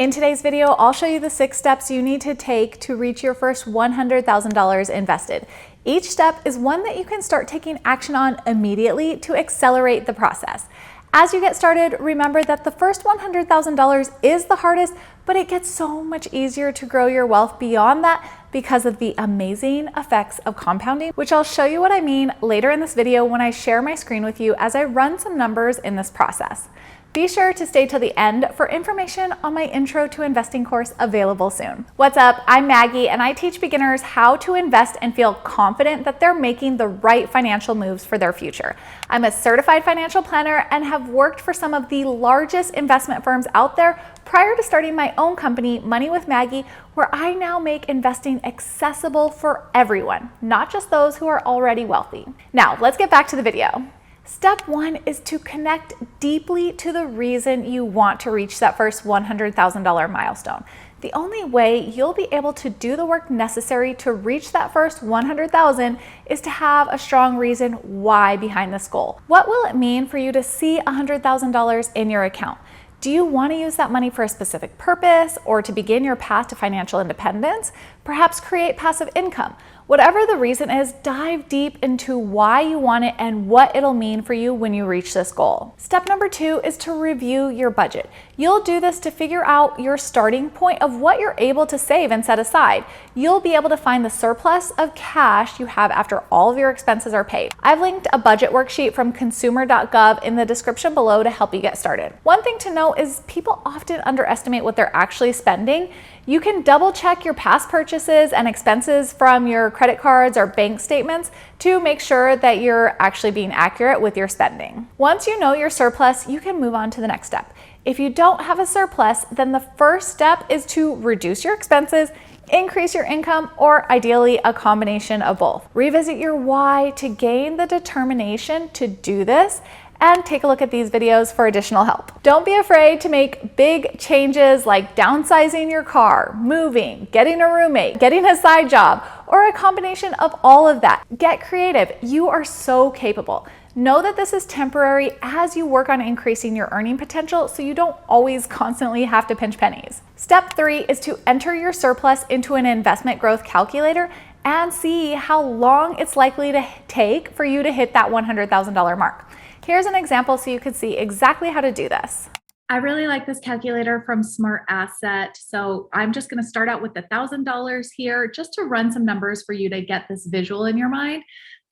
In today's video, I'll show you the 6 steps you need to take to reach your first $100,000 invested. Each step is one that you can start taking action on immediately to accelerate the process. As you get started, remember that the first $100,000 is the hardest, but it gets so much easier to grow your wealth beyond that because of the amazing effects of compounding, which I'll show you what I mean later in this video when I share my screen with you as I run some numbers in this process. Be sure to stay till the end for information on my Intro to Investing course available soon. What's up? I'm Maggie and I teach beginners how to invest and feel confident that they're making the right financial moves for their future. I'm a certified financial planner and have worked for some of the largest investment firms out there prior to starting my own company, Money with Maggie, where I now make investing accessible for everyone, not just those who are already wealthy. Now, let's get back to the video. Step 1 is to connect deeply to the reason you want to reach that first $100,000 milestone. The only way you'll be able to do the work necessary to reach that first $100,000 is to have a strong reason why behind this goal. What will it mean for you to see $100,000 in your account? Do you want to use that money for a specific purpose or to begin your path to financial independence? Perhaps create passive income. Whatever the reason is, dive deep into why you want it and what it'll mean for you when you reach this goal. Step number 2 is to review your budget. You'll do this to figure out your starting point of what you're able to save and set aside. You'll be able to find the surplus of cash you have after all of your expenses are paid. I've linked a budget worksheet from consumer.gov in the description below to help you get started. One thing to note is people often underestimate what they're actually spending. You can double check your past purchases and expenses from your credit cards or bank statements to make sure that you're actually being accurate with your spending. Once you know your surplus, you can move on to the next step. If you don't have a surplus, then the first step is to reduce your expenses, increase your income, or ideally a combination of both. Revisit your why to gain the determination to do this, and take a look at these videos for additional help. Don't be afraid to make big changes like downsizing your car, moving, getting a roommate, getting a side job, or a combination of all of that. Get creative. You are so capable. Know that this is temporary as you work on increasing your earning potential so you don't always constantly have to pinch pennies. Step 3 is to enter your surplus into an investment growth calculator and see how long it's likely to take for you to hit that $100,000 mark. Here's an example so you can see exactly how to do this. I really like this calculator from Smart Asset. So I'm just going to start out with $1,000 here just to run some numbers for you to get this visual in your mind.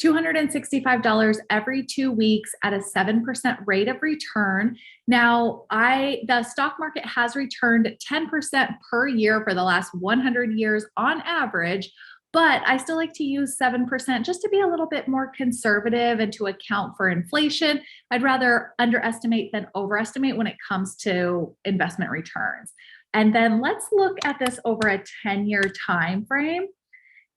$265 every 2 weeks at a 7% rate of return. Now, the stock market has returned 10% per year for the last 100 years on average. But I still like to use 7% just to be a little bit more conservative and to account for inflation. I'd rather underestimate than overestimate when it comes to investment returns. And then let's look at this over a 10-year time frame.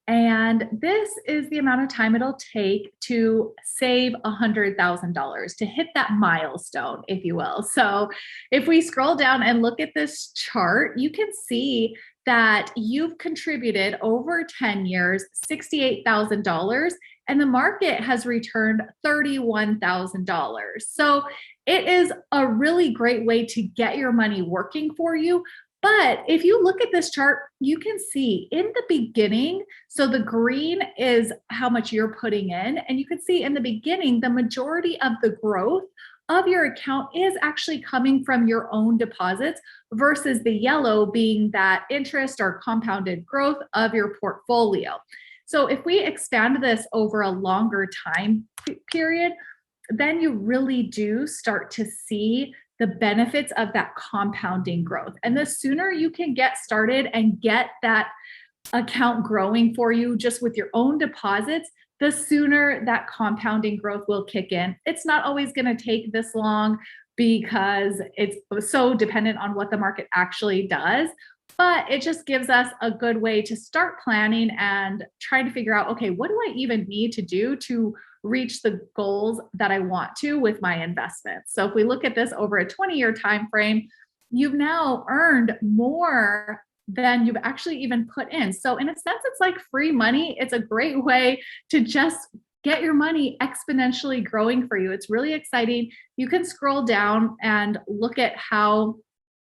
And this is the amount of time it'll take to save $100,000, to hit that milestone, if you will. So if we scroll down and look at this chart, you can see that you've contributed over 10 years, $68,000, and the market has returned $31,000. So it is a really great way to get your money working for you. But if you look at this chart, you can see in the beginning, so the green is how much you're putting in, and you can see in the beginning, the majority of the growth of your account is actually coming from your own deposits versus the yellow being that interest or compounded growth of your portfolio. So if we expand this over a longer time period, then you really do start to see the benefits of that compounding growth. And the sooner you can get started and get that account growing for you just with your own deposits, the sooner that compounding growth will kick in. It's not always going to take this long because it's so dependent on what the market actually does, but it just gives us a good way to start planning and trying to figure out, okay, what do I even need to do to reach the goals that I want to with my investments? So if we look at this over a 20-year time frame, you've now earned more than you've actually even put in. So in a sense, it's like free money. It's a great way to just get your money exponentially growing for you. It's really exciting. You can scroll down and look at how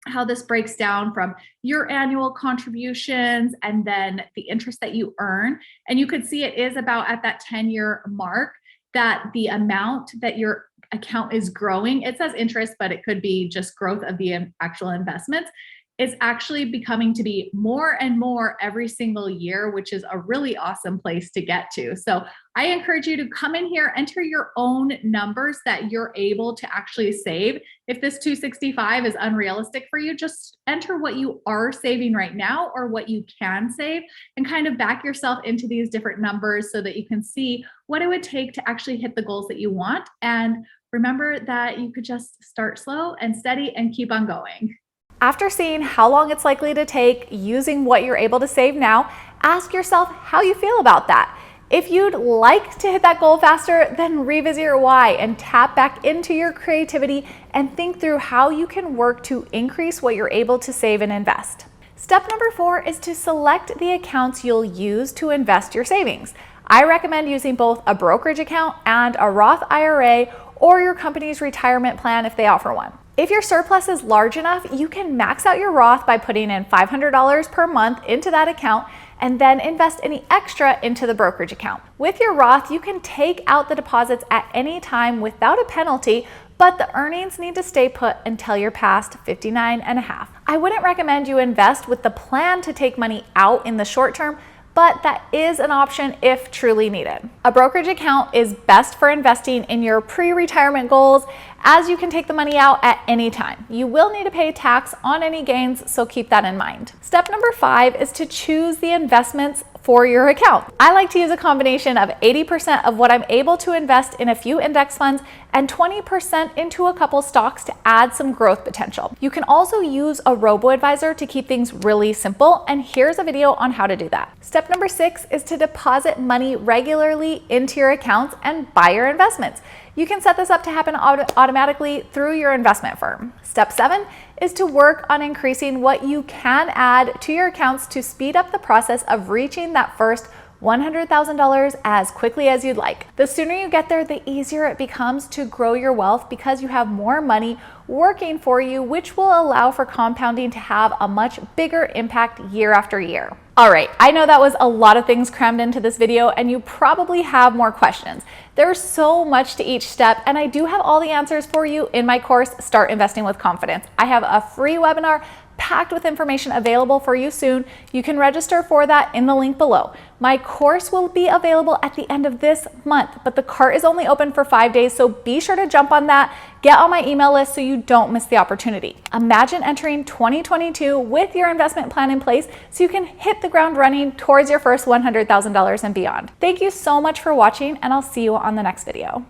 how this breaks down from your annual contributions and then the interest that you earn. And you could see it is about at that 10-year mark that the amount that your account is growing, it says interest, but it could be just growth of the actual investments, is actually becoming to be more and more every single year, which is a really awesome place to get to. So I encourage you to come in here, enter your own numbers that you're able to actually save. If this 265 is unrealistic for you, just enter what you are saving right now or what you can save and kind of back yourself into these different numbers so that you can see what it would take to actually hit the goals that you want. And remember that you could just start slow and steady and keep on going. After seeing how long it's likely to take using what you're able to save now, ask yourself how you feel about that. If you'd like to hit that goal faster, then revisit your why and tap back into your creativity and think through how you can work to increase what you're able to save and invest. Step number 4 is to select the accounts you'll use to invest your savings. I recommend using both a brokerage account and a Roth IRA or your company's retirement plan if they offer one. If your surplus is large enough, you can max out your Roth by putting in $500 per month into that account and then invest any extra into the brokerage account. With your Roth, you can take out the deposits at any time without a penalty, but the earnings need to stay put until you're past 59 and a half. I wouldn't recommend you invest with the plan to take money out in the short term, but that is an option if truly needed. A brokerage account is best for investing in your pre-retirement goals, as you can take the money out at any time. You will need to pay tax on any gains, so keep that in mind. Step number 5 is to choose the investments for your account. I like to use a combination of 80% of what I'm able to invest in a few index funds and 20% into a couple stocks to add some growth potential. You can also use a robo-advisor to keep things really simple, and here's a video on how to do that. Step number 6 is to deposit money regularly into your accounts and buy your investments. You can set this up to happen automatically through your investment firm. Step 7 is to work on increasing what you can add to your accounts to speed up the process of reaching that first $100,000 as quickly as you'd like. The sooner you get there, the easier it becomes to grow your wealth because you have more money working for you, which will allow for compounding to have a much bigger impact year after year. All right, I know that was a lot of things crammed into this video and you probably have more questions. There's so much to each step and I do have all the answers for you in my course, Start Investing with Confidence. I have a free webinar packed with information available for you soon. You can register for that in the link below. My course will be available at the end of this month, but the cart is only open for 5 days, so be sure to jump on that. Get on my email list so you don't miss the opportunity. Imagine entering 2022 with your investment plan in place so you can hit the ground running towards your first $100,000 and beyond. Thank you so much for watching, and I'll see you on the next video.